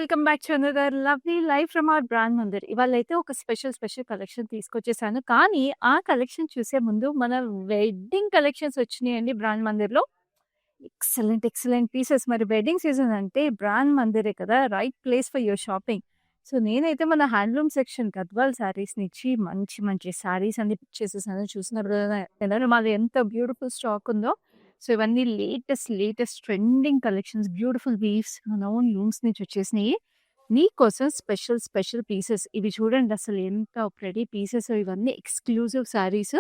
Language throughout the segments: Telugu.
Welcome back to another lovely life from our brand Mandir. ఇవాళైతే ఒక స్పెషల్ కలెక్షన్ తీసుకొచ్చేసాను. కానీ ఆ కలెక్షన్ చూసే ముందు మన వెడ్డింగ్ కలెక్షన్స్ వచ్చినాయండి బ్రాండ్ మందిర్‌లో. Excellent pieces. మరి వెడ్డింగ్ సీజన్ అంటే బ్రాండ్ మందిరే కదా! Right place for your shopping. So, నేనైతే మన హ్యాండ్లూమ్ సెక్షన్ గద్వాల్ శారీస్ నుంచి మంచి శారీస్ అన్ని పిక్ చేసేసాను. చూస్తున్నారు కదా మాది ఎంత బ్యూటిఫుల్ స్టాక్ ఉందో. సో, ఇవన్నీ latest trending collections, beautiful weaves మన ఓన్ లూమ్స్ నుంచి వచ్చేసినాయి. మీకోసం స్పెషల్ పీసెస్. ఇవి చూడండి అసలు ఎంత ప్రెటీ పీసెస్. ఇవన్నీ ఎక్స్‌క్లూజివ్ శారీస్.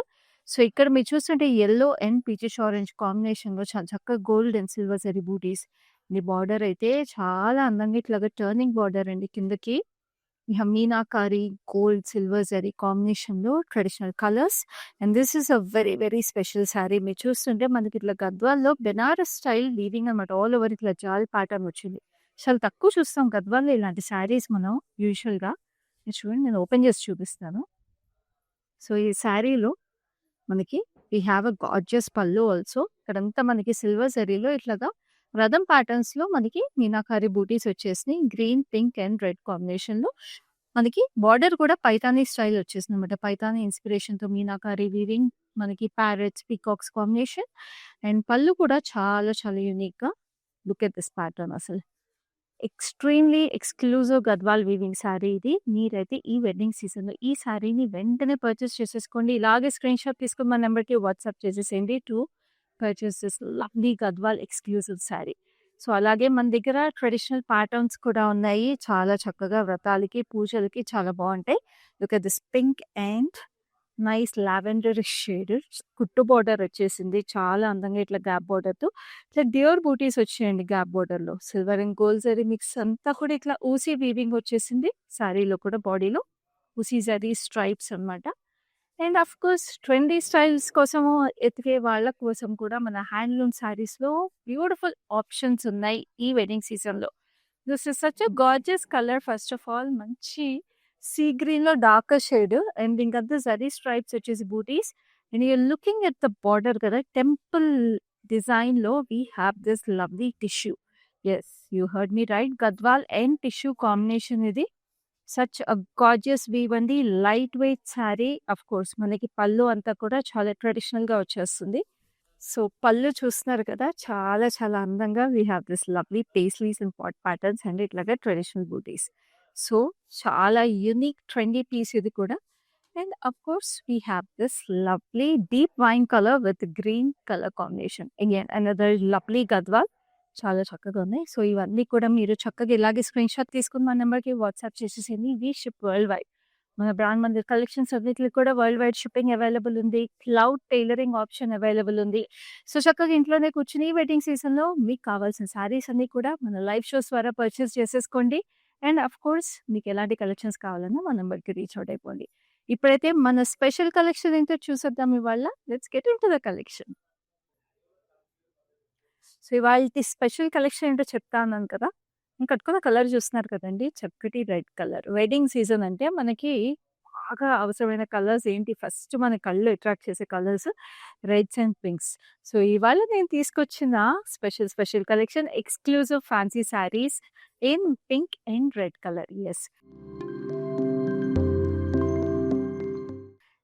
సో, ఇక్కడ మీరు చూస్తుంటే యెల్లో అండ్ పీచిష్ ఆరెంజ్ కాంబినేషన్‌లో చాలా చక్కగా గోల్డ్ అండ్ సిల్వర్ జరీ బూటీస్. ఈ బార్డర్ అయితే చాలా అందంగా ఇట్లాగా టర్నింగ్ బార్డర్ అండి కిందకి. ఇహ మీనాకారి, గోల్డ్, సిల్వర్ జరీ కాంబినేషన్‌లో traditional colours. And this is a very special sari. మీరు చూస్తుంటే మనకి ఇట్లా గద్వాల్‌లో బెనారస్ స్టైల్ వీవింగ్ అనమాట. ఆల్ ఓవర్ ఇట్లా జాల్ ప్యాటర్న్ వచ్చింది. చాలా తక్కువ చూస్తాం గద్వాల్‌లో ఇలాంటి శారీస్ మనం యూజువల్‌గా. ఇది చూడండి నేను ఓపెన్ చేసి చూపిస్తాను. సో, ఈ శారీలో మనకి వి హావ్ అ గార్జియస్ పల్లు ఆల్సో. ఇక్కడంతా మనకి సిల్వర్ జరీలో ఇట్లాగా రథం ప్యాటర్న్స్‌లో మనకి మీనాకారి బూటీస్ వచ్చేసినాయి. గ్రీన్, పింక్ అండ్ రెడ్ కాంబినేషన్‌లో. మనకి బార్డర్ కూడా పైతానీ స్టైల్ వచ్చేసిందనమాట. పైతానీ ఇన్‌స్పిరేషన్‌తో మీనాకారి వీవింగ్, మనకి ప్యారెట్స్, పీకాక్స్ కాంబినేషన్. అండ్ పళ్ళు కూడా చాలా యూనిక్‌గా. లుక్ ఎట్ దిస్ ప్యాటర్న్ అసలు. Extremely exclusive Gadwal weaving sari ఇది. మీరైతే ఈ వెడ్డింగ్ సీజన్‌లో ఈ శారీని వెంటనే పర్చేస్ చేసేసుకోండి. ఇలాగే స్క్రీన్‌షాట్ తీసుకొని మన నంబర్‌కి వాట్సాప్ చేసేసేయండి to purchase this lovely Gadwal exclusive sari. So, అలాగే మన దగ్గర ట్రెడిషనల్ ప్యాటర్న్స్ కూడా ఉన్నాయి. చాలా చక్కగా వ్రతాలకి, పూజలకి చాలా బావుంటాయి. Look at this pink and nice lavender shade కుట్టు బార్డర్ వచ్చేసింది. చాలా అందంగా ఇట్లా గ్యాప్ బార్డర్‌తో ఇట్లా డ్యూర్ బూటీస్ వచ్చాయండి గ్యాప్ బార్డర్‌లో. Silver and gold zari mix అంతా కూడా ఇట్లా ఊసీ వీవింగ్ వచ్చేసింది. శారీలో కూడా బాడీలో ఊసీ జరీ స్ట్రైప్స్ అనమాట. And of course trendy styles కోసము ఎతికే వాళ్ళ కోసం కూడా మన హ్యాండ్లూమ్ శారీస్‌లో బ్యూటిఫుల్ ఆప్షన్స్ ఉన్నాయి ఈ వెడ్డింగ్ సీజన్‌లో. This is such a gorgeous colour. First of all మంచి సీ గ్రీన్‌లో డార్కర్ షేడ్ అండ్ ఇంకంతా జరీ స్ట్రైప్స్ వచ్చేసి బూటీస్. And you're looking at the border కదా! టెంపుల్ డిజైన్‌లో we have this lovely tissue. Yes, you heard me right. Gadwal and tissue combination ఇది. సచ్ అ గార్జియస్ వీవ్ అండి. Light weight saree. Of course మనకి పళ్ళు అంతా కూడా చాలా ట్రెడిషనల్‌గా వచ్చేస్తుంది. సో, పళ్ళు చూస్తున్నారు కదా! చాలా అందంగా we have this lovely paisleys and pot patterns and ఇట్లాగా ట్రెడిషనల్ బూటీస్. సో, చాలా యూనిక్ ట్రెండీ పీస్ ఇది కూడా. And of course we have this lovely deep wine colour with green colour combination. Again another lovely Gadwal. చాలా చక్కగా ఉన్నాయి. సో, ఇవన్నీ కూడా మీరు చక్కగా ఇలాగే స్క్రీన్‌షాట్ తీసుకొని మన నంబర్‌కి వాట్సాప్ చేసేసేయండి. వి షిప్ వరల్డ్ వైడ్. మన బ్రాండ్ మందిర్ కలెక్షన్స్ అన్నిటికి కూడా వరల్డ్ వైడ్ షిప్పింగ్ అవైలబుల్ ఉంది. క్లౌడ్ టైలరింగ్ ఆప్షన్ అవైలబుల్ ఉంది. సో, చక్కగా ఇంట్లోనే కూర్చొని ఈ వెడ్డింగ్ సీజన్‌లో మీకు కావాల్సిన శారీస్ అన్నీ కూడా మన లైవ్ షోస్ ద్వారా పర్చేస్ చేసేసుకోండి. అండ్ ఆఫ్ కోర్స్ మీకు ఎలాంటి కలెక్షన్స్ కావాలన్నా మా నంబర్‌కి రీచ్ ఔట్ అయిపోండి. ఇప్పుడైతే మన స్పెషల్ కలెక్షన్ ఏంటో చూసేద్దాం ఇవాళ. Let's get into the collection. So, ఇవాల్టి స్పెషల్ కలెక్షన్ ఏంటో చెప్తా అన్నాను కదా! నేను కట్టుకున్న కలర్ చూస్తున్నారు కదండీ! చక్కటి రెడ్ కలర్. వెడ్డింగ్ సీజన్ అంటే మనకి బాగా అవసరమైన కలర్స్ ఏంటి? ఫస్ట్ మన కళ్ళు అట్రాక్ట్ చేసే colours reds and pinks. So, ఇవాళ నేను తీసుకొచ్చిన special collection exclusive fancy sarees in pink and red colour. Yes.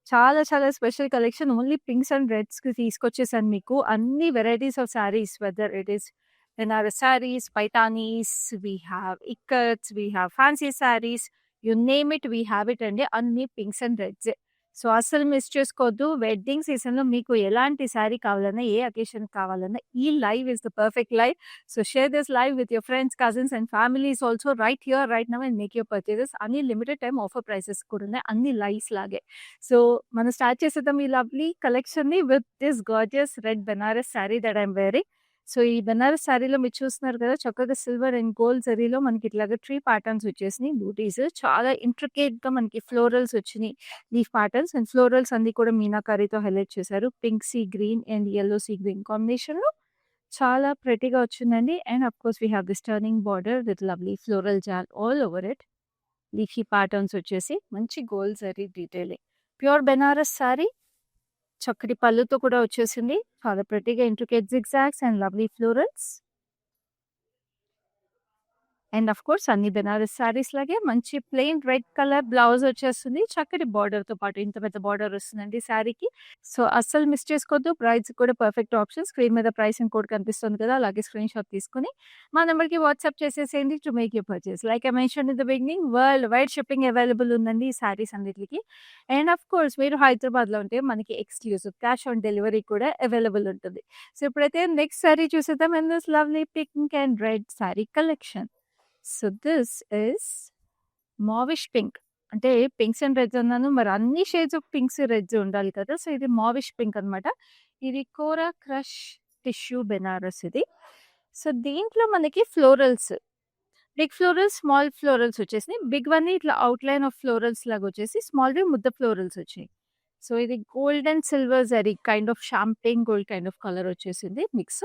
చాలా special collection only pinks and రెడ్స్‌కి తీసుకొచ్చేసాను మీకు. అన్ని varieties of sarees whether it is Benaras sarees, పైతానీస్, వి హావ్ ఇక్కత్స్, we have fancy sarees, you name it we have it అండి. అన్ని పింక్స్ అండ్ రెడ్సే. సో, అస్సలు మిస్ చేసుకోవద్దు. వెడ్డింగ్ సీజన్‌లో మీకు ఎలాంటి శారీ కావాలన్నా, ఏ అకేషన్‌కి కావాలన్నా ఈ live is the perfect live. So, share this live with your friends, cousins and families also right here, right now and make your purchases. అన్ని లిమిటెడ్ టైమ్ ఆఫర్ ప్రైసెస్ కూడా ఉన్నాయి. అన్ని లైవ్స్ లాగే. సో, మనం స్టార్ట్ చేసేద్దాం ఈ లవ్లీ కలెక్షన్‌ని with this gorgeous red Benaras saree that I am wearing. So, ఈ బెనారస్ శారీలో మీరు చూస్తున్నారు కదా! చక్కగా సిల్వర్ అండ్ గోల్డ్ జరీలో మనకి ఇట్లాగా ట్రీ ప్యాటర్న్స్ వచ్చేసినాయి. బూటీస్ చాలా ఇంట్రికేట్‌గా మనకి ఫ్లోరల్స్ వచ్చినాయి. లీఫ్ ప్యాటర్న్స్ అండ్ ఫ్లోరల్స్ అన్నీ కూడా మీనాకారితో హైలైట్ చేశారు. Pink sea green and yellow sea green కాంబినేషన్‌లో చాలా ప్రెట్టీగా వచ్చిందండి. And of course we have this turning border with lovely floral jaal all over it. Leafy patterns వచ్చేసి మంచి gold zari detailing. Pure Benaras saree. చక్కటి పళ్ళుతో కూడా వచ్చేసింది. చాలా ప్రెట్టీగా intricate zigzags and lovely florals. And of course అన్ని బెనారస్ సారీస్ లాగే మంచి ప్లెయిన్ రెడ్ కలర్ బ్లౌజ్ వచ్చేస్తుంది. చక్కటి బార్డర్‌తో పాటు ఇంత పెద్ద బార్డర్ వస్తుందండి శారీకి. సో, అస్సలు మిస్ చేసుకోవద్దు. ప్రైస్‌కి కూడా పర్ఫెక్ట్ ఆప్షన్. స్క్రీన్ మీద ప్రైసింగ్ కోడ్ కనిపిస్తుంది కదా! అలాగే స్క్రీన్‌షాట్ తీసుకొని మా నంబర్‌కి వాట్సాప్ చేసేసేయండి to make your purchase. Like I mentioned in the beginning worldwide shipping available ఉందండి ఈ శారీస్ అన్నిట్లికి. అండ్ ఆఫ్ కోర్స్ మీరు హైదరాబాద్‌లో ఉంటే మనకి ఎక్స్‌క్లూజివ్ క్యాష్ ఆన్ డెలివరీ కూడా అవైలబుల్ ఉంటుంది. సో, ఇప్పుడైతే నెక్స్ట్ శారీ చూసేద్దాం in this lovely pink and red saree collection. So this is mauvish pink. అంటే పింక్స్ అండ్ రెడ్స్ అన్నాను. మరి అన్ని షేడ్స్ ఆఫ్ పింక్స్, రెడ్స్ ఉండాలి కదా! సో, ఇది మావిష్ పింక్ అనమాట. ఇది కోరా క్రష్ టిష్యూ బెనారస్ ఇది. సో, దీంట్లో మనకి florals, big florals, small florals వచ్చేసినాయి. బిగ్ వన్నీ ఇట్లా అవుట్‌లైన్ ఆఫ్ ఫ్లోరల్స్ లాగా వచ్చేసి, స్మాల్‌వి ముద్ద ఫ్లోరల్స్ వచ్చినాయి. సో, ఇది gold and silver zari kind of champagne gold kind of colour వచ్చేసింది మిక్స్.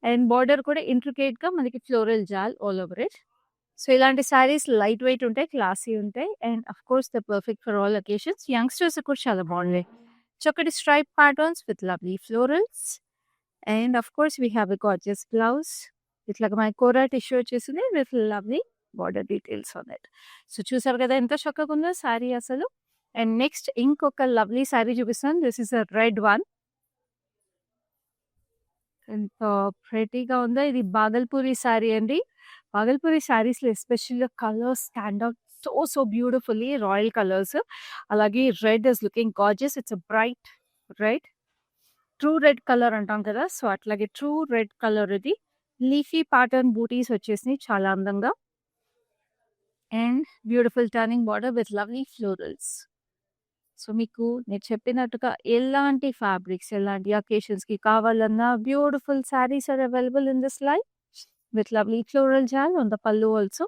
అండ్ బార్డర్ కూడా ఇంట్రికేట్‌గా మనకి floral jaal all over it. So, ఇలాంటి శారీస్ లైట్ వెయిట్ ఉంటాయి, క్లాసీ ఉంటాయి. And of course the perfect for all occasions. Youngsters కూడా చాలా బాగున్నాయి. చక్కటి stripe patterns with lovely florals. And of course we have a gorgeous blouse. ఇట్లాగా మన కోరా టిష్యూ వచ్చేసింది with lovely border details on it. So, చూసారు కదా ఎంత చక్కగా ఉందో శారీ అసలు. అండ్ నెక్స్ట్ ఇంకొక లవ్లీ శారీ చూపిస్తాను. This is a red one. ఎంత ప్రెటీగా ఉందో. ఇది బాగల్పూరి శారీ అండి. బాగల్పూరి శారీస్‌లో ఎస్పెషల్‌గా colours stand out so beautifully. Royal colours. అలాగే red is looking gorgeous. It's a bright red. True red colour అంటాం కదా! సో, అట్లాగే ట్రూ రెడ్ కలర్ ఇది. లీఫీ ప్యాటర్న్ బూటీస్ వచ్చేసినాయి చాలా అందంగా. And beautiful turning border with lovely florals. So, మీకు నేను చెప్పినట్టుగా ఎలాంటి ఫ్యాబ్రిక్స్, ఎలాంటి అకేషన్స్‌కి కావాలన్నా beautiful sarees are available in this line with lovely floral jal on the pallu also.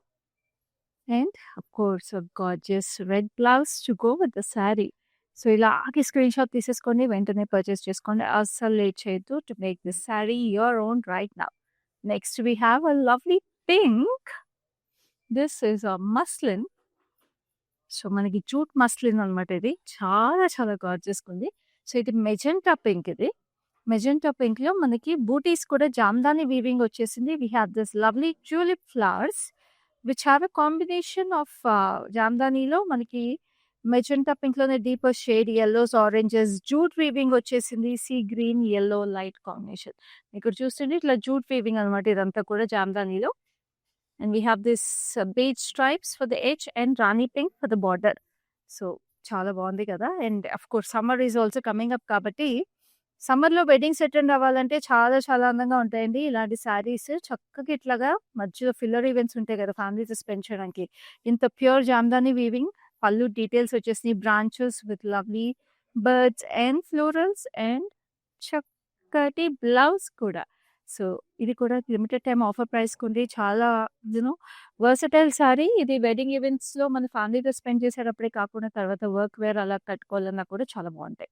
And of course, a gorgeous red blouse to go with the saree. So, ఇలాగే స్క్రీన్ షాట్ తీసేసుకోండి. వెంటనే పర్చేస్ చేసుకోండి. అస్సలు లేట్ చేయొద్దు to make this saree your own right now. Next we have a lovely pink. This is a muslin. So, మనకి జూట్ మస్లిన్ అనమాట ఇది. చాలా చాలా గార్జియస్‌గా ఉంది. సో, ఇది మెజెంటా పింక్ ఇది. మెజెంటా పింక్‌లో మనకి బూటీస్ కూడా జామ్దాని వీవింగ్ వచ్చేసింది. We have this lovely tulip flowers which have a combination of జామ్దానిలో మనకి magenta పింక్‌లోనే deeper shade yellows, oranges, jute weaving వచ్చేసింది. Sea green, yellow light combination. ఇక్కడ చూస్తుంటే ఇట్లా జూట్ వీవింగ్ అనమాట ఇదంతా కూడా జామ్దానిలో. And we have this beige stripes for the edge and rani pink for the border. So, చాలా బాగుంది కదా! అండ్ of course summer is also coming up కాబట్టి సమ్మర్‌లో వెడ్డింగ్స్ అటెండ్ అవ్వాలంటే చాలా చాలా అందంగా ఉంటాయండి. ఇలాంటి శారీస్ చక్కగా ఇట్లాగా మధ్యలో ఫిల్లర్ ఈవెంట్స్ ఉంటాయి కదా! ఫ్యామిలీతో స్పెండ్ చేయడానికి. ఇంత ప్యూర్ జామ్దాని వీవింగ్ పళ్ళు డీటెయిల్స్ వచ్చేసినాయి. Branches with lovely birds and florals and చక్కటి బ్లౌజ్ కూడా. సో, ఇది కూడా లిమిటెడ్ టైమ్ ఆఫర్ ప్రైస్‌కుంది. చాలా వర్సటైల్ శారీ. ఇది వెడ్డింగ్ ఈవెంట్స్‌లో మన ఫ్యామిలీతో స్పెండ్ చేసేటప్పుడే కాకుండా తర్వాత వర్క్ వేర్ అలా కట్టుకోవాలన్నా కూడా చాలా బాగుంటాయి.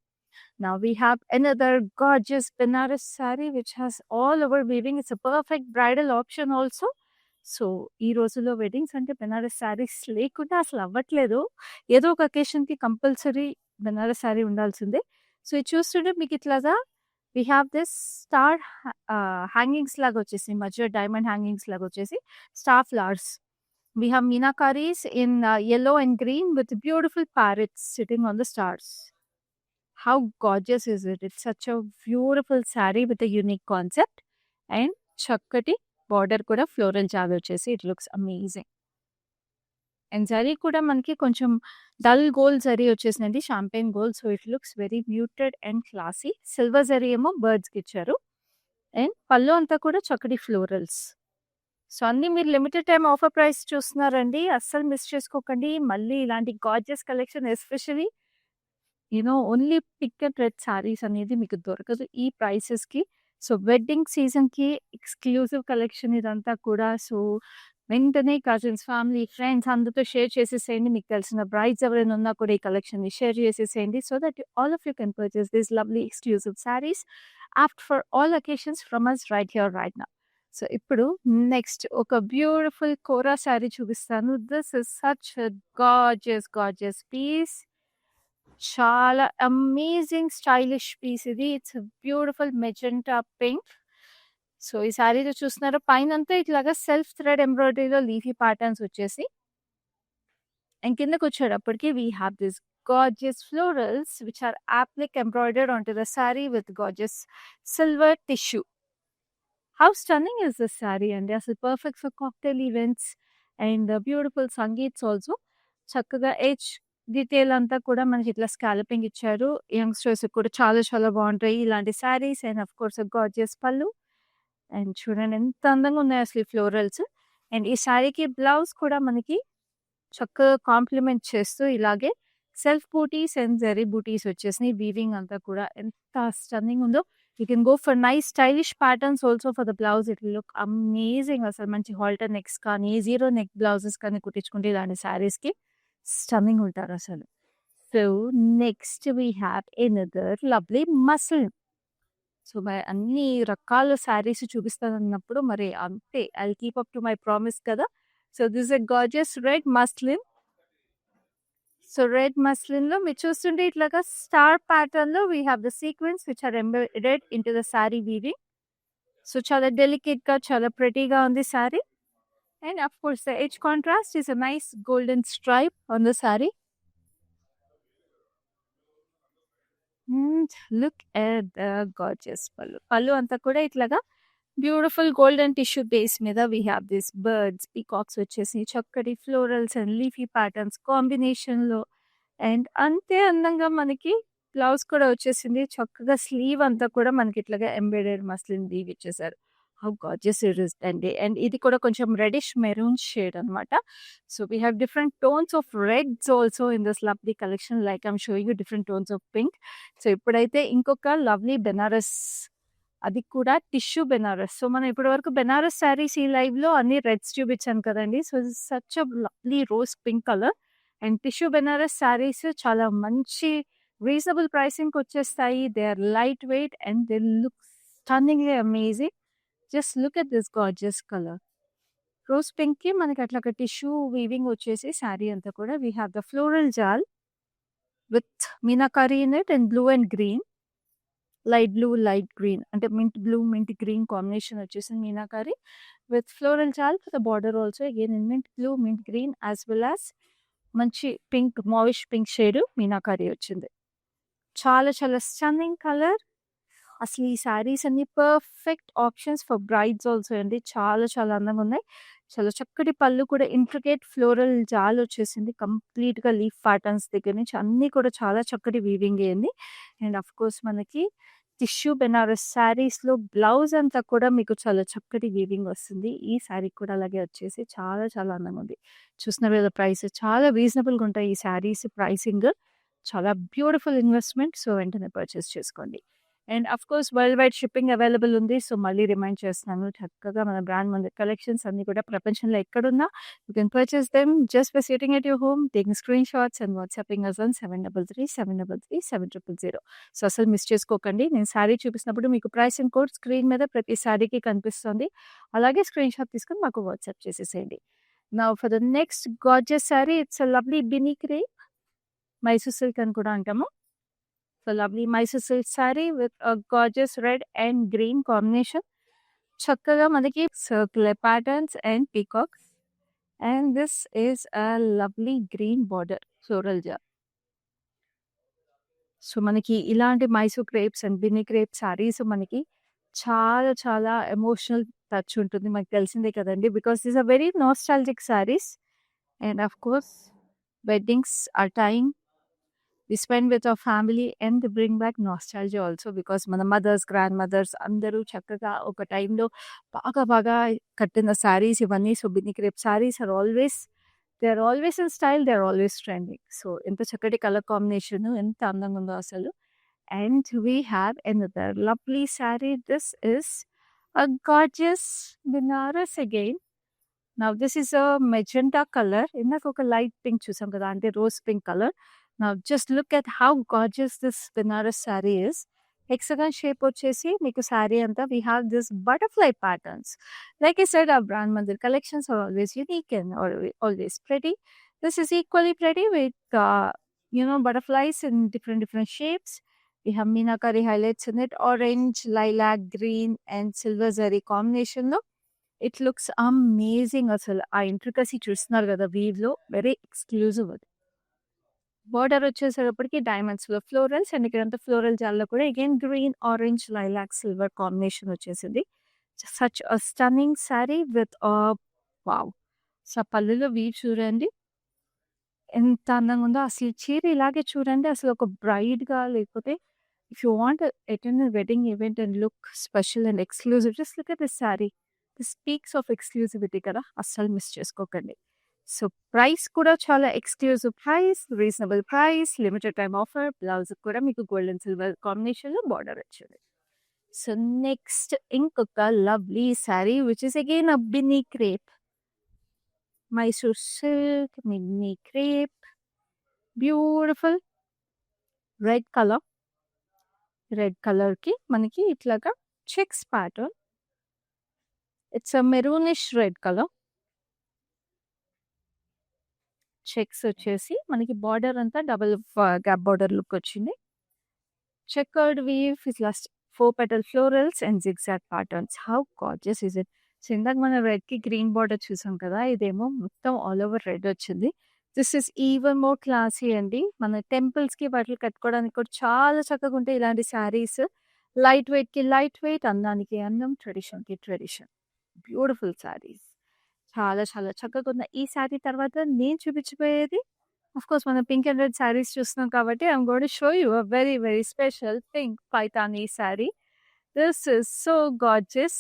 Now we have another gorgeous Benares saree which has all over weaving. It's a perfect bridal option also. So, ఈ రోజుల్లో వెడ్డింగ్స్ అంటే బెనారస్ శారీస్ లేకుండా అసలు అవ్వట్లేదు. ఏదో ఒక అకేషన్‌కి కంపల్సరీ బెనారస్ శారీ ఉండాల్సిందే. సో, ఇది చూస్తుంటే మీకు ఇట్లాగా we have this star hangings లాగా వచ్చేసి మధ్యలో డైమండ్ హ్యాంగింగ్స్ లాగా వచ్చేసి star flowers. We have meenakaris in yellow and green with beautiful parrots sitting on the stars. How gorgeous is it? It's such a beautiful saree with a unique concept and చక్కటి బార్డర్ కూడా ఫ్లోరల్ జాల్ వచ్చేసి it looks amazing. And zari కూడా మనకి కొంచెం డల్ గోల్డ్ జరీ వచ్చేసిందండి. Champagne gold. So, it looks very muted and classy. Silver zari ఏమో బర్డ్స్‌కి ఇచ్చారు. అండ్ పళ్ళు అంతా కూడా చక్కటి ఫ్లోరల్స్. సో, అన్నీ మీరు లిమిటెడ్ టైమ్ ఆఫర్ ప్రైస్ చూస్తున్నారండి. అస్సలు మిస్ చేసుకోకండి. మళ్ళీ ఇలాంటి gorgeous collection especially only pink and red saris అనేది మీకు దొరకదు ఈ ప్రైసెస్‌కి. సో, వెడ్డింగ్ సీజన్‌కి ఎక్స్‌క్లూజివ్ కలెక్షన్ ఇదంతా కూడా. సో, వెంటనే కజిన్స్, ఫ్యామిలీ, ఫ్రెండ్స్ అందరితో షేర్ చేసేసేయండి. మీకు తెలిసిన బ్రైడ్స్ ఎవరైనా ఉన్నా కూడా ఈ కలెక్షన్‌ని షేర్ చేసేసేయండి. So that all of you can purchase this lovely exclusive saris opt for all occasions from us right here right now. So, ఇప్పుడు నెక్స్ట్ ఒక బ్యూటిఫుల్ కోరా శారీ చూపిస్తాను. This is such a gorgeous piece. చాలా అమేజింగ్ స్టైలిష్ పీస్ ఇది. It's beautiful magenta pink. So, ఈ శారీలో చూస్తున్నారా పైనంతా ఇట్లాగా సెల్ఫ్ థ్రెడ్ ఎంబ్రాయిడరీలో లీఫీ ప్యాటర్న్స్ వచ్చేసి అండ్ కిందకొచ్చేటప్పటికి we have this gorgeous florals which are applique embroidered onto the saree with gorgeous silver tissue. How stunning is this saree అండి. అసలు perfect for cocktail events and beautiful సంగీత్స్ ఆల్సో. చక్కగా ఎడ్జ్ డీటెయిల్ అంతా కూడా మనకి ఇట్లా స్కాలపింగ్ ఇచ్చారు. యంగ్‌స్టర్స్‌కి కూడా చాలా చాలా బావుంటాయి ఇలాంటి saris and of course gorgeous పళ్ళు. అండ్ చూడండి ఎంత అందంగా ఉన్నాయి అసలు ఈ ఫ్లోరల్స్. అండ్ ఈ శారీకి బ్లౌజ్ కూడా మనకి చక్కగా కాంప్లిమెంట్ చేస్తూ ఇలాగే సెల్ఫ్ బూటీస్ అండ్ జెరీ బూటీస్ వచ్చేసినాయి. వీవింగ్ అంతా కూడా ఎంత స్టన్నింగ్ ఉందో. You can go for nice stylish patterns also for the blouse. It will look amazing. అసలు మంచి హాల్టర్ నెక్స్ కానీ, జీరో నెక్ బ్లౌజెస్ కానీ కుట్టించుకుంటే ఇలాంటి శారీస్‌కి స్టన్నింగ్ ఉంటారు అసలు. So, next we have another lovely muslin. So, మరి అన్ని రకాల శారీస్ చూపిస్తానన్నప్పుడు మరి అంతే. I will keep up to my promise కదా! So, this is a gorgeous red muslin. So, red మస్లిన్‌లో మీరు చూస్తుంటే ఇట్లాగా స్టార్ ప్యాటర్న్‌లో we have the sequins which are embedded into the saree weaving. So, చాలా డెలికేట్‌గా చాలా ప్రెటీగా ఉంది saree. And of course the edge contrast is a nice golden stripe on the saree. Look at the gorgeous పళ్ళు. పళ్ళు అంతా కూడా ఇట్లాగా బ్యూటిఫుల్ గోల్డెన్ టిష్యూ బేస్ మీద we have this birds, peacocks వచ్చేసి చక్కటి ఫ్లోరల్స్ అండ్ లీఫీ ప్యాటర్న్స్ కాంబినేషన్‌లో అండ్ అంతే అందంగా మనకి బ్లౌజ్ కూడా వచ్చేసింది. చక్కగా స్లీవ్ అంతా కూడా మనకి ఇట్లాగా ఎంబెడెడ్ మస్లిన్ వీవ్ ఇచ్చేసారు. హౌ గార్జియస్ ఇట్ ఇస్ అండి. అండ్ ఇది కూడా కొంచెం రెడిష్ మెరూన్ షేడ్ అనమాట. So, we have different tones of reds also in this lovely collection like I am showing you different tones of pink. So, ఇప్పుడైతే ఇంకొక లవ్లీ బెనారస్, అది కూడా టిష్యూ బెనారస్. సో, మనం ఇప్పటివరకు బెనారస్ శారీస్ ఈ లైవ్‌లో అన్ని రెడ్స్ చూపించాను కదండీ. So, such a lovely rose pink colour and tissue Benaras sarees చాలా మంచి రీజనబుల్ ప్రైసింగ్‌కి వచ్చేస్తాయి. They are light weight and they look stunningly amazing. Just look at this gorgeous colour. Rose పింక్‌కి మనకి అట్లాగా టిష్యూ వీవింగ్ వచ్చేసి శారీ అంతా కూడా we have the floral jaal with meenakari in it and blue and green. Light blue, light green అంటే mint blue, mint green combination వచ్చేసింది meenakari with floral jaal for the border also again in mint blue, mint green as well as మంచి pink, mauvish pink shade meenakari వచ్చింది. చాలా చాలా స్టన్నింగ్ కలర్. అసలు ఈ శారీస్ అన్ని perfect options for brides also అండి. చాలా చాలా అందంగా ఉన్నాయి. చాలా చక్కటి పళ్ళు కూడా ఇంట్రికేట్ ఫ్లోరల్ జాల్ వచ్చేసింది. కంప్లీట్‌గా లీఫ్ ప్యాటర్న్స్ దగ్గర నుంచి అన్నీ కూడా చాలా చక్కటి వీవింగ్ అయింది. అండ్ ఆఫ్ కోర్స్ మనకి టిష్యూ బెనారస్ శారీస్‌లో బ్లౌజ్ అంతా కూడా మీకు చాలా చక్కటి వీవింగ్ వస్తుంది. ఈ శారీ కూడా అలాగే వచ్చేసి చాలా చాలా అందంగా ఉంది. చూస్తున్నారు కదా ప్రైస్ చాలా రీజనబుల్‌గా ఉంటాయి ఈ శారీస్ ప్రైసింగ్. చాలా బ్యూటిఫుల్ ఇన్వెస్ట్‌మెంట్. సో, వెంటనే పర్చేస్ చేసుకోండి. And of course world wide shipping available ఉంది. సో, మళ్ళీ రిమైండ్ చేస్తున్నాను. చక్కగా మన బ్రాండ్ మందిర్ కలెక్షన్స్ అన్నీ కూడా ప్రపంచంలో ఎక్కడున్నా you can purchase them just by sitting at your home, taking screenshots and whatsapping us on 7337337000. So, అసలు మిస్ చేసుకోకండి. నేను శారీ చూపిస్తున్నప్పుడు మీకు ప్రైసింగ్ కోడ్ స్క్రీన్ మీద ప్రతి శారీకి కనిపిస్తుంది. అలాగే స్క్రీన్ షాట్ తీసుకొని మాకు వాట్సాప్ చేసేసేయండి. Now for the next gorgeous saree it's a lovely Binny crepe. Mysore silk అని కూడా అంటాము. So, lovely Mysore silk saree with gorgeous red and green combination. చక్కగా మనకి circular patterns and peacocks and this is a lovely green border floral jaal. So, మనకి ఇలాంటి Mysore crepes and Binny crepe sarees మనకి చాలా చాలా ఎమోషనల్ టచ్ ఉంటుంది. మనకు తెలిసిందే కదండీ. Because these are very nostalgic saris and of course weddings are time we spend with our family and they bring back nostalgia also because మన మదర్స్, గ్రాండ్ మదర్స్ అందరూ చక్కగా ఒక టైంలో బాగా బాగా కట్టిన శారీస్ ఇవన్నీ. So, Binny crepe saris they are always in style, they are always trending. So, ఎంత చక్కటి కలర్ కాంబినేషన్ ఎంత అందంగా ఉందో అసలు. And we have another lovely sari. This is a gorgeous Banaras again. Now this is a magenta colour. ఇందాక ఒక లైట్ పింక్ చూసాం కదా అంటే rose pink colour. Now just look at how gorgeous this Banaras saree is. Hexagon shape వచ్చేసి మీకు saree అంతా we have this butterfly patterns. Like I said, our brand Mandir collections are always unique and always pretty. This is equally pretty with butterflies in different shapes We have Meenakari highlights in it, orange, lilac, green and silver zari combination లో ఇట్ లుక్స్ అమేజింగ్ అసలు. ఆ ఇంట్రికసీ చూస్తున్నారు కదా వీవ్‌లో వెరీ ఎక్స్‌క్లూజివ్ అది. బోర్డర్ వచ్చేసేటప్పటికి డైమండ్స్‌లో ఫ్లోరల్స్ అండ్ ఇక్కడంతా ఫ్లోరల్ జాల్లో కూడా again green, orange, lilac, silver combination వచ్చేసింది. Such a stunning saree with wow! So, పళ్ళులో వీవ్ చూడండి. ఎంత అందంగా ఉందో. అసలు చీర ఇలాగే చూడండి. అసలు ఒక బ్రైడ్‌గా లేకపోతే if you want attend a wedding event and look special and exclusive just look at this sorry. This speaks of exclusivity కదా! అస్సలు మిస్ చేసుకోకండి. సో, ప్రైస్ కూడా చాలా exclusive price, reasonable price, limited time offer. బ్లౌజ్‌కి కూడా మీకు గోల్డ్ అండ్ సిల్వర్ కాంబినేషన్‌లో బార్డర్ వచ్చింది. సో, నెక్స్ట్ ఇంకొక lovely sorry which is again a Binny crepe. Mysore silk, mini crepe, beautiful red colour. Red కలర్‌కి మనకి ఇట్లాగా checks pattern. It's a maroonish red colour. Checks వచ్చేసి మనకి బార్డర్ అంతా డబుల్ గ్యాప్ బార్డర్ లుక్ వచ్చింది. చెకర్డ్ వీవ్ ఇట్లా 4 petal florals and zigzag patterns. How gorgeous is it! So, ఇందాక మనం రెడ్‌కి గ్రీన్ బార్డర్ చూసాం కదా! ఇదేమో మొత్తం ఆల్ ఓవర్ రెడ్ వచ్చింది. This is even more classy అండి. మన టెంపుల్స్‌కి వాటికి కట్టుకోవడానికి కూడా చాలా చక్కగా ఉంటాయి ఇలాంటి శారీస్. లైట్ వెయిట్‌కి లైట్ వెయిట్, అందానికి అందం, ట్రెడిషన్‌కి ట్రెడిషన్. బ్యూటిఫుల్ శారీస్. చాలా చాలా చక్కగున్న ఈ శారీ తర్వాత నేను చూపించబోయేది ఆఫ్‌కోర్స్ మనం పింక్ అండ్ రెడ్ శారీస్ చూస్తున్నాం కాబట్టి I'm going to show you a very very special pink Paithani sari. This is so gorgeous.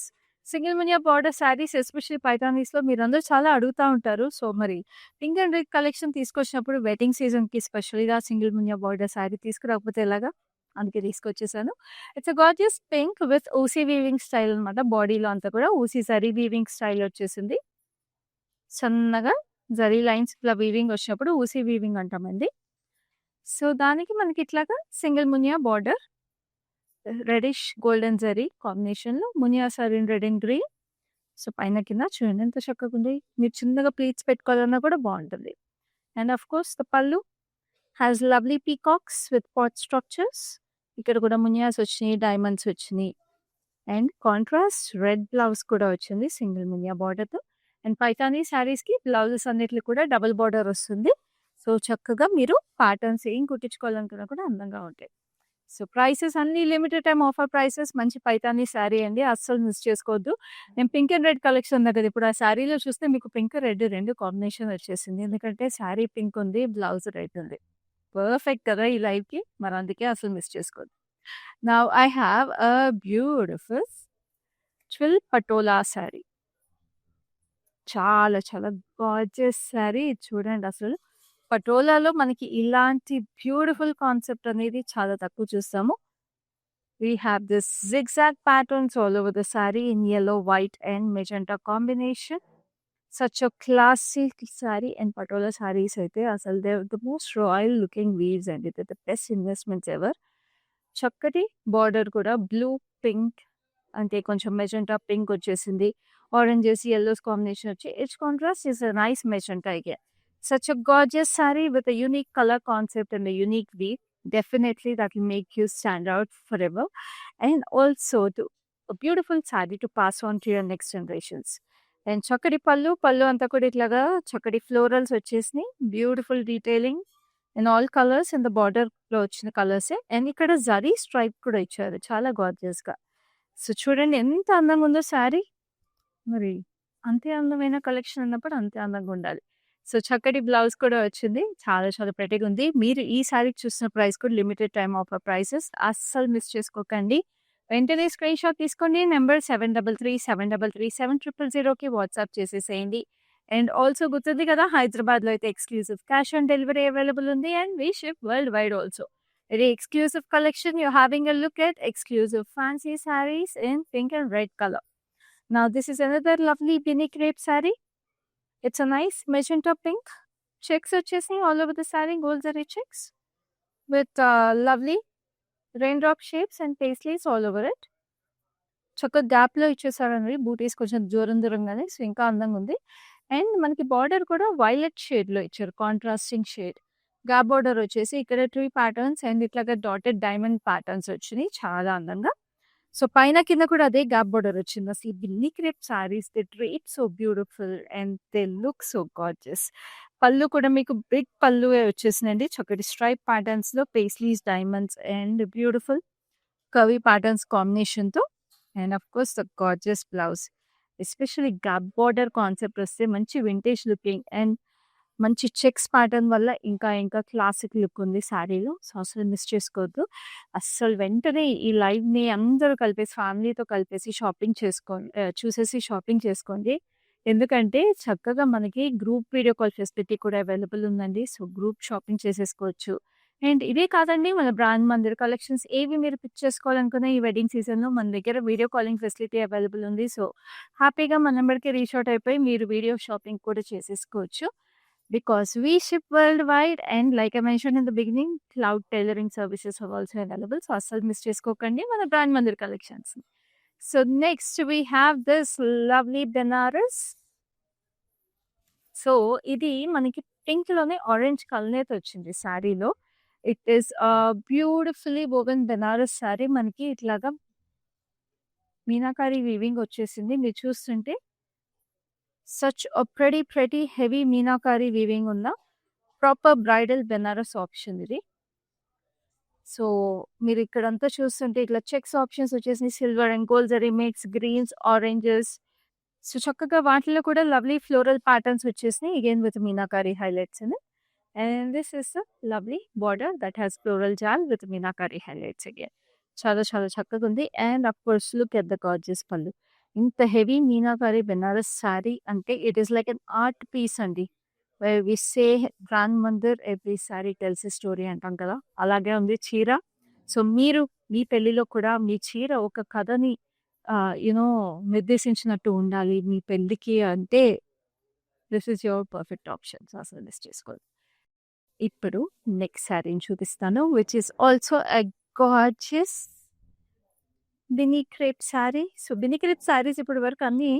Single muniya border saris especially పైతానీస్‌లో మీరందరూ చాలా అడుగుతా ఉంటారు. సో, మరి పింక్ అండ్ రెడ్ కలెక్షన్ తీసుకొచ్చినప్పుడు వెడ్డింగ్ సీజన్‌కి స్పెషల్‌గా సింగిల్ మునియా బార్డర్ శారీ తీసుకురాకపోతే ఎలాగా? అందుకే తీసుకొచ్చేసాను. It's a gorgeous pink with ఊసీ వీవింగ్ స్టైల్ అనమాట. బాడీలో అంతా కూడా ఊసీ జరీ వీవింగ్ స్టైల్ వచ్చేసింది. సన్నగా జరీ లైన్స్ ఇట్లా వీవింగ్ వచ్చినప్పుడు ఊసీ వీవింగ్ అంటామండి. సో, దానికి మనకి ఇట్లాగా single muniya border. Reddish golden zari కాంబినేషన్‌లో muniya sari in red and green. So, పైన కింద చూడండి ఎంత చక్కగుంది. మీరు చిన్నగా ప్లీట్స్ పెట్టుకోవాలన్నా కూడా బావుంటుంది. And of course the pallu has lovely peacocks with pot structures. ఇక్కడ కూడా మునియాస్ వచ్చినియి, డైమండ్స్ వచ్చినియి. అండ్ కాంట్రాస్ట్ రెడ్ బ్లౌజ్ కూడా వచ్చింది సింగిల్ మునియా బార్డర్‌తో. అండ్ పైతానీ శారీస్‌కి బ్లౌజెస్ అన్నిట్లికి కూడా డబుల్ బార్డర్ వస్తుంది. సో, చక్కగా మీరు ప్యాటర్న్స్ ఏం కుట్టించుకోవాలనుకున్నా కూడా అందంగా ఉంటాయి. సో, ప్రైసెస్ అన్నీ లిమిటెడ్ టైమ్ ఆఫర్ ప్రైసెస్. మంచి పైతానీ శారీ అండి. అస్సలు మిస్ చేసుకోవద్దు. నేను పింక్ అండ్ రెడ్ కలెక్షన్ ఉంది కదా! ఇప్పుడు ఆ శారీలో చూస్తే మీకు పింక్, రెడ్ 2 కాంబినేషన్ వచ్చేసింది. ఎందుకంటే శారీ పింక్ ఉంది, బ్లౌజ్ రెడ్ ఉంది. పర్ఫెక్ట్ కదా! ఈ లైఫ్‌కి. మరి అందుకే అసలు మిస్ చేసుకోవద్దు. Now I have a beautiful twill patola sari. చాలా చాలా గార్జియస్ శారీ. ఇది చూడండి అసలు. పటోలాలో మనకి ఇలాంటి బ్యూటిఫుల్ కాన్సెప్ట్ అనేది చాలా తక్కువ చూస్తాము. We have this zigzag patterns all over the saree in yellow, white and magenta combination. Such a classic saree and patola sarees అయితే అసలు they're the most royal looking weaves అండి. They're the best investments ever. చక్కటి బార్డర్ కూడా బ్లూ, పింక్ అంటే కొంచెం మెజెంటా పింక్ వచ్చేసింది. ఆరెంజెస్, యెల్లోస్ కాంబినేషన్ వచ్చి each contrast is a nice magenta again. Such a gorgeous saree with a unique color concept and a unique weave. Definitely that will make you stand out forever. And also a beautiful saree to pass on to your next generations. And చక్కటి పళ్ళు అంతా కూడా ఇట్లాగా చక్కటి ఫ్లోరల్స్ వచ్చేసినాయి. Beautiful detailing in all colours in the బార్డర్‌లో వచ్చిన కలర్సే. అండ్ ఇక్కడ జరీ స్ట్రైప్ కూడా ఇచ్చారు చాలా గార్జియస్‌గా. సో, చూడండి ఎంత అందంగా ఉందో శారీ. మరి అంతే అందమైన కలెక్షన్ అన్నప్పుడు అంతే అందంగా ఉండాలి. సో, చక్కటి బ్లౌజ్ కూడా వచ్చింది. చాలా చాలా ప్రెటీగా ఉంది. మీరు ఈ శారీ చూసిన ప్రైస్ కూడా లిమిటెడ్ టైమ్ ఆఫర్ ప్రైసెస్. అస్సలు మిస్ చేసుకోకండి. వెంటనే స్క్రీన్ షాట్ తీసుకోండి. నంబర్ 7337337000కి వాట్సాప్ చేసేసేయండి. అండ్ ఆల్సో గుర్తుంది కదా! హైదరాబాద్‌లో అయితే exclusive cash on delivery available ఉంది. And we ship world wide also. Very exclusive collection. You're having a look at exclusive fancy sarees in pink and red color. Now, this is another lovely Bini crepe saree. It's a nice magenta pink. Checks వచ్చేసి all over the saree, gold zari checks with lovely raindrop shapes and paisleys all over it. చక్కగా గ్యాప్‌లో ఇచ్చేసారండి. బూటీస్ కొంచెం దూరం దూరంగానే. సో, ఇంకా అందంగా ఉంది. అండ్ మనకి బార్డర్ కూడా వైలెట్ షేడ్‌లో ఇచ్చారు. Contrasting shade. గ్యాప్ బోర్డర్ వచ్చేసి ఇక్కడ ట్రీ ప్యాటర్న్స్ అండ్ ఇట్లాగా డాటెడ్ డైమండ్ ప్యాటర్న్స్ వచ్చినాయి చాలా అందంగా. సో పైన కింద కూడా అదే గ్యాప్ బోర్డర్ వచ్చింది. అసలు ఈ Binny crepe saris they drape so beautiful and they look so gorgeous. Pallu కూడా మీకు బిగ్ పళ్ళువే వచ్చేసిందండి. చక్కటి స్ట్రైప్ ప్యాటర్న్స్‌లో paisleys, diamonds and beautiful curvy patterns కాంబినేషన్‌తో and of course the gorgeous blouse. Especially gap border concept వస్తే మంచి వింటేజ్ లుకింగ్ అండ్ మంచి చెక్స్ ప్యాటర్న్ వల్ల ఇంకా క్లాసిక్ లుక్ ఉంది శారీలో. సో అసలు మిస్ చేసుకోవద్దు. అస్సలు వెంటనే ఈ లైవ్‌ని అందరూ కలిపేసి ఫ్యామిలీతో కలిపేసి చూసేసి షాపింగ్ చేసుకోండి. ఎందుకంటే చక్కగా మనకి గ్రూప్ వీడియో కాల్ ఫెసిలిటీ కూడా అవైలబుల్ ఉందండి. సో గ్రూప్ షాపింగ్ చేసేసుకోవచ్చు. అండ్ ఇదే కాదండి మన బ్రాండ్ మందిర్ కలెక్షన్స్ ఏవి మీరు పిక్ చేసుకోవాలనుకున్న ఈ వెడ్డింగ్ సీజన్‌లో మన దగ్గర వీడియో కాలింగ్ ఫెసిలిటీ అవైలబుల్ ఉంది. సో హ్యాపీగా మన నంబర్‌కి రీచ్ అవుట్ అయిపోయి మీరు వీడియో షాపింగ్ కూడా చేసేసుకోవచ్చు. Because we ship worldwide and like I mentioned in the beginning, cloud tailoring services are also available. So అస్సలు మిస్ చేసుకోకండి మన brand Mandir collections. So next we have this lovely Banaras. So ఇది మనకి పింక్‌లోనే ఆరెంజ్ కలనేత వచ్చింది శారీలో. It is beautifully woven Banaras sari. మనకి ఇట్లాగా మీనాకారి వీవింగ్ వచ్చేసింది. మీరు చూస్తుంటే such a pretty heavy meenakari weaving ఉన్న ప్రాపర్ బ్రైడల్ బెనారస్ ఆప్షన్ ఇది. సో మీరు ఇక్కడంతా చూస్తుంటే ఇట్లా చెక్స్ ఆప్షన్స్ వచ్చేసి silver and gold zari mix, greens, oranges. So చక్కగా వాటిలో కూడా లవ్లీ ఫ్లోరల్ ప్యాటర్న్స్ వచ్చేసినాయి అగైన్ విత్ మీనాకారి హైలైట్స్ అని. And this is the lovely border that has floral jaal with meenakari highlights again. చాలా చాలా చక్కగా ఉంది. And of course look at the gorgeous pallu. ఇంత హెవీ మీనాకారి బెనారస్ శారీ అంటే it is like an art piece అండి. Where we say brand Mandir every sari tells a story అంటాం కదా, అలాగే ఉంది చీర. సో మీరు మీ పెళ్లిలో కూడా మీ చీర ఒక కథని యునో నిర్దేశించినట్టు ఉండాలి మీ పెళ్లికి అంటే this is your perfect option. So అసలు మిస్ చేసుకోండి. ఇప్పుడు నెక్స్ట్ శారీని చూపిస్తాను which is also a gorgeous Binny crepe sari. So Binny crepe saris ఇప్పటి వరకు అన్ని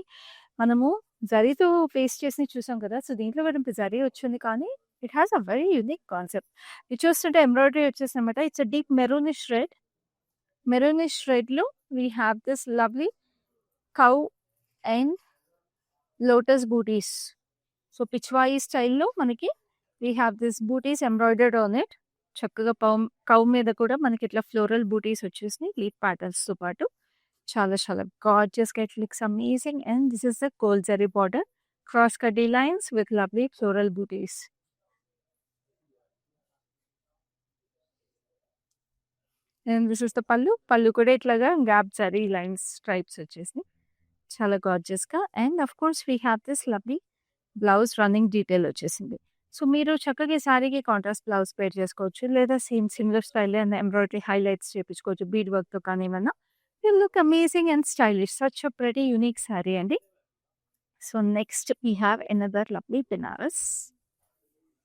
మనము జరీతో పేస్ట్ చేసి చూసాం కదా. సో దీంట్లో కూడా జరీ వచ్చింది కానీ it has a very unique concept. ఇది చూస్తుంటే ఎంబ్రాయిడరీ వచ్చేసి అనమాట. ఇట్స్ అ డీప్ మెరూనిష్ రెడ్లో we have this lovely cow and lotus bootis. So Pichwai స్టైల్లో మనకి we have this bootis embroidered on it. చక్కగా కౌ మీద కూడా మనకి ఇట్లా ఫ్లోరల్ బూటీస్ వచ్చేసినాయి లీఫ్ ప్యాటర్న్స్తో పాటు. చాలా చాలా గార్జియస్‌గా it looks amazing. And this is the gold zari border, cross kaddi lines with lovely floral bootis. And this is the pallu కూడా ఇట్లాగా గ్యాప్ జరీ లైన్స్ స్ట్రైప్స్ వచ్చేసినాయి చాలా గార్జియస్‌గా. And of course we have this lovely blouse running detail వచ్చేసింది. సో మీరు చక్కగా ఈ శారీకి కాంట్రాస్ట్ బ్లౌజ్ పేర్ చేసుకోవచ్చు లేదా similar style and embroidery highlights చేపించుకోవచ్చు బీడ్ వర్క్తో కానీ ఏమన్నా. You look amazing and stylish. Such a pretty unique sari అండి. So next we have another lovely Banaras.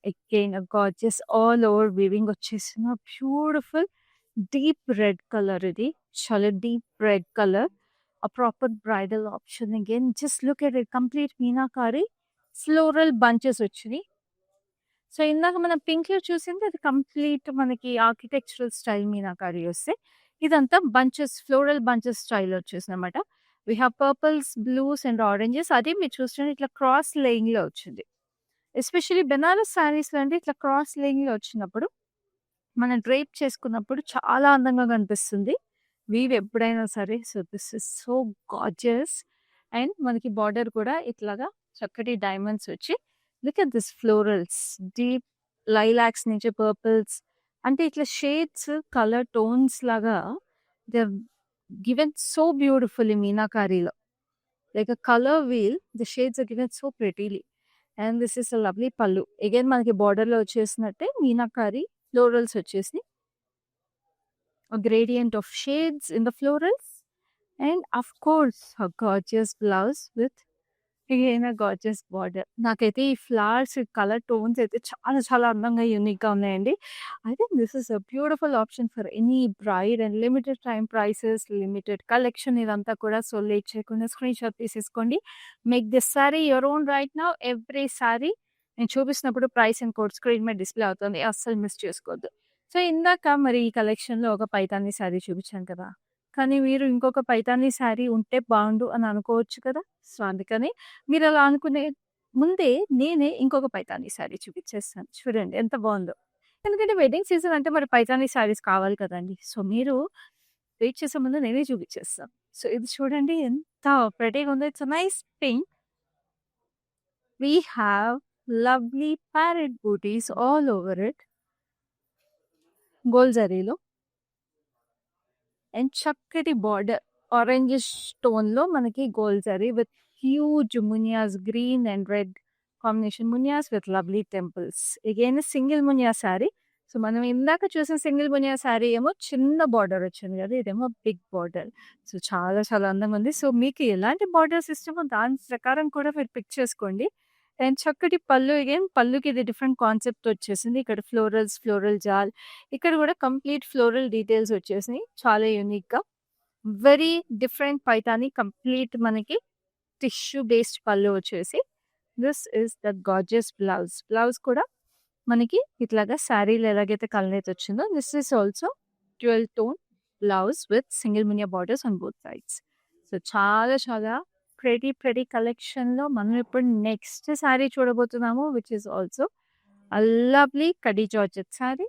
Again a gorgeous all over weaving వచ్చేసిన బ్యూటిఫుల్ డీప్ రెడ్ కలర్. ఇది చాలా deep red colour, a proper bridal option again. Just look at it, complete meenakari floral bunches వచ్చినాయి. సో ఇందాక మనం పింక్లో చూసింది అది కంప్లీట్ మనకి ఆర్కిటెక్చరల్ స్టైల్ మీనాకారి వస్తే ఇదంతా బంచెస్ ఫ్లోరల్ బంచెస్ స్టైల్ వచ్చేసింది అనమాట. We have purples, blues and oranges. అది మీరు చూస్తుంటే ఇట్లా క్రాస్ లేయింగ్లో వచ్చింది. ఎస్పెషల్లీ బెనారస్ శారీస్లో అంటే ఇట్లా క్రాస్ లేయింగ్లో వచ్చినప్పుడు మనం డ్రైప్ చేసుకున్నప్పుడు చాలా అందంగా కనిపిస్తుంది వీవ్ ఎప్పుడైనా సరే. So this is so gorgeous. And మనకి బార్డర్ కూడా ఇట్లాగా చక్కటి డైమండ్స్ వచ్చి look at this florals deep lilacs నుంచి పర్పుల్స్ అంటే ఇట్లా షేడ్స్ కలర్ టోన్స్ లాగా దే గివెన్ సో బ్యూటిఫుల్లీ మీనాకారీలో like a colour wheel the shades are given so prettily. And this is a lovely pallu again మనకి బార్డర్లో వచ్చేసినట్టే మీనాకారి ఫ్లోరల్స్ వచ్చేసి a gradient of shades in the florals and of course a gorgeous blouse with again a gorgeous border. నాకైతే ఈ ఫ్లవర్స్ కలర్ టోన్స్ అయితే చాలా చాలా అందంగా యూనిక్గా ఉన్నాయండి. I think this is a beautiful option for any bride and limited time prices limited collection ఇదంతా కూడా. సో లేట్ చేయకుండా స్క్రీన్ షాట్ తీసేసుకోండి. Make this saree your own right now every sorry నేను చూపిస్తున్నప్పుడు ప్రైస్ అండ్ కోడ్ స్క్రీన్ మీద డిస్‌ప్లే అవుతుంది. అస్సలు మిస్ చేసుకోవద్దు. సో, ఇందాక మరి ఈ కలెక్షన్‌లో ఒక పైతాని శారీ చూపించాను కదా! కానీ మీరు ఇంకొక పైతాని శారీ ఉంటే బావుండు అని అనుకోవచ్చు కదా! సో, అందుకని మీరలా అనుకునే ముందే నేనే ఇంకొక పైతాని శారీ చూపించేస్తాను. చూడండి ఎంత బావుందో. ఎందుకంటే వెడ్డింగ్ సీజన్ అంటే మరి పైతాని శారీస్ కావాలి కదండీ! సో, మీరు వెయిట్ చేసే ముందు నేనే చూపించేస్తాను. సో, ఇది చూడండి ఎంత ప్రెటీగా ఉందో. It's a nice pink. We have lovely parrot bootis all over it. Gold జరీలో అండ్ చక్కటి బార్డర్ ఆరెంజిష్ టోన్‌లో మనకి gold zari with huge muniyas green and red combination muniyas with lovely temples. Again single muniya sari. So, మనం ఇందాక చూసిన సింగిల్ మునియా శారీ ఏమో చిన్న బార్డర్ వచ్చింది కదా! ఇదేమో బిగ్ బార్డర్. సో, చాలా చాలా అందంగా ఉంది. సో, మీకు ఎలాంటి బార్డర్స్ ఇష్టమో దాని ప్రకారం కూడా మీరు పిక్ చేసుకోండి. అండ్ చక్కటి పళ్ళు అగైన్ పళ్ళుకి ఇది డిఫరెంట్ కాన్సెప్ట్ వచ్చేసింది. ఇక్కడ ఫ్లోరల్స్, ఫ్లోరల్ జాల్ ఇక్కడ కూడా కంప్లీట్ ఫ్లోరల్ డీటెయిల్స్ వచ్చేసినాయి. చాలా యూనిక్‌గా. వెరీ డిఫరెంట్ పైతాని కంప్లీట్ మనకి టిష్యూ బేస్డ్ పళ్ళు వచ్చేసి. This is the gorgeous blouse. Blouse కూడా మనకి ఇట్లాగా శారీలో ఎలాగైతే కలర్ అయితే వచ్చిందో this is also dual tone blouse with single Muniya borders on both sides. So, చాలా చాలా ప్రెటీ కలెక్షన్‌లో మనం ఇప్పుడు నెక్స్ట్ శారీ చూడబోతున్నాము which is also a lovely khadi georgette sari.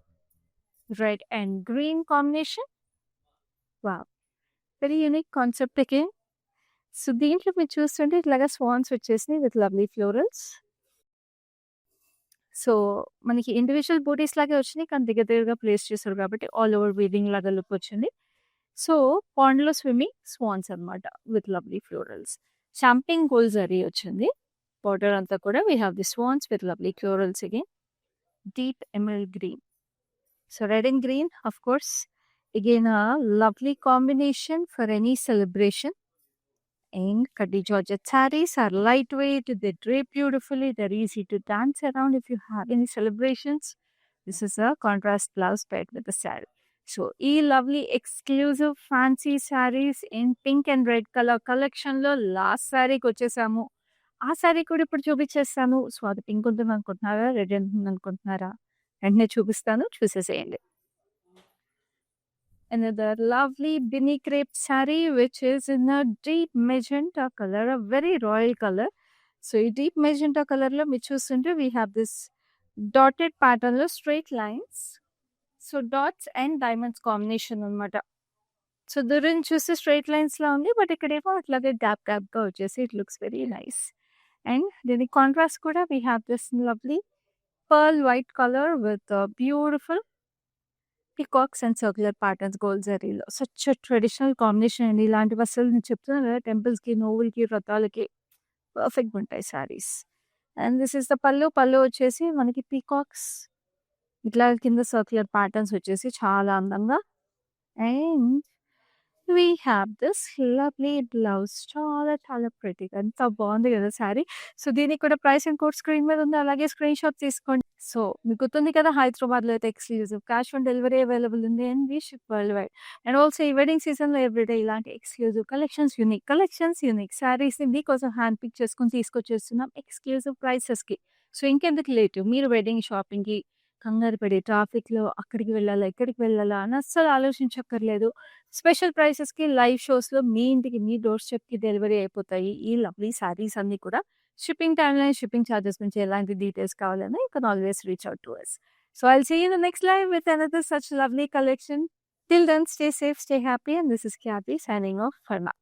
Red and green combination. Wow! Very unique concept again. So, దీంట్లో మీరు చూస్తుంటే ఇట్లాగా స్వాన్స్ వచ్చేసినాయి విత్ లవ్లీ ఫ్లోరల్స్. సో, మనకి ఇండివిడ్యువల్ బూటీస్ లాగే వచ్చినాయి. కానీ దగ్గర దగ్గరగా ప్లేస్ చేశారు కాబట్టి ఆల్ ఓవర్ వీవింగ్ లాగా లుక్ వచ్చింది. సో, పాండ్‌లో స్విమ్మింగ్ స్వాన్స్ అన్నమాట with lovely florals. Champagne gold zari వచ్చింది. బార్డర్ అంతా కూడా we have the swans with lovely florals again. Deep emerald green. So, red and green of course again a lovely combination for any celebration. And Kaddi Georgette sarees are lightweight, they drape beautifully, they're easy to dance around if you have any celebrations. This is a contrast blouse paired with the saree. So, ఈ lovely exclusive fancy sarees in pink and red color collection లో లాస్ట్ శారీకి వచ్చేసాము. ఆ శారీ కూడా ఇప్పుడు చూపించేస్తాను. సో, అది పింక్ ఉంటుంది అనుకుంటున్నారా? రెడ్ ఉంటుంది అనుకుంటున్నారా? వెంటనే చూపిస్తాను. చూసేసేయండి. Another lovely Bini crepe saree which is in a deep magenta color, a very royal color. So, ఈ deep magenta color లో మీరు చూస్తుంటే we have this dotted pattern లో straight lines. So, dots and diamonds combination అన్నమాట. సో, దూరం నుంచి చూస్తే స్ట్రెయిట్ లైన్స్ లా ఉంది. బట్ ఇక్కడేమో అట్లాగే గ్యాప్‌గా వచ్చేసి it looks very nice. And దీనికి కాంట్రాస్ట్ కూడా we have this lovely pearl white color with beautiful peacocks and circular patterns gold జరీలో. సచ్ ఎ ట్రెడిషనల్ కాంబినేషన్ అండి. ఇలాంటివి అసలు నేను చెప్తున్నాను కదా టెంపుల్స్‌కి, నోవులకి, వ్రతాలకి పర్ఫెక్ట్‌గా ఉంటాయి saris. And this is the పల్లు. పల్లు వచ్చేసి మనకి పీకాక్స్ ఇట్లా కింద సర్క్యులర్ ప్యాటర్న్స్ వచ్చేసి చాలా అందంగా. And we have this lovely blouse. చాలా చాలా ప్రెటీగా ఎంత బాగుంది కదా శారీ. సో, దీనికి కూడా ప్రైస్ అండ్ కోడ్ స్క్రీన్ మీద ఉంది. అలాగే స్క్రీన్ షాట్ తీసుకోండి. సో, మీకు గుర్తుంది కదా హైదరాబాద్‌లో అయితే exclusive cash on delivery available ఉంది. And we ship world wide. And also ఈ వెడ్డింగ్ సీజన్‌లో ఎవ్రీడే ఇలాంటి ఎక్స్‌క్లూజివ్ కలెక్షన్స్, యూనిక్ శారీస్‌ని మీకోసం హ్యాండ్ పిక్ చేసుకొని తీసుకొచ్చేస్తున్నాం ఎక్స్‌క్లూజివ్ ప్రైసెస్‌కి. సో, ఇంకెందుకు లేటు మీరు వెడ్డింగ్ షాపింగ్‌కి కంగారు పడి ట్రాఫిక్‌లో అక్కడికి వెళ్ళాలా, ఇక్కడికి వెళ్ళాలా అని అస్సలు ఆలోచించక్కర్లేదు. స్పెషల్ ప్రైసెస్‌కి లైవ్ షోస్‌లో మీ ఇంటికి, మీ డోర్ స్టెప్‌కి డెలివరీ అయిపోతాయి ఈ లవ్లీ శారీస్ అన్నీ కూడా. షిప్పింగ్ టైమ్‌లైన్, షిప్పింగ్ చార్జెస్ గురించి ఎలాంటి డీటెయిల్స్ కావాలన్నా you can always reach out to us. So, I'll see you in the next live with another such lovely collection. Till then, stay safe, stay happy, and this is Khyati signing off for now.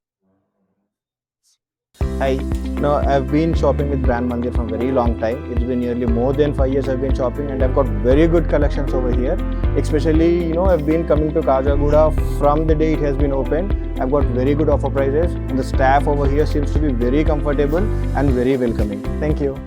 Hi. No, I've been shopping with Brand Mandir for a very long time. It's been nearly more than 5 years I've been shopping, and I've got very good collections over here. Especially, I've been coming to Kajagoda from the day it has been opened. I've got very good offer prices, and the staff over here seems to be very comfortable and very welcoming. Thank you.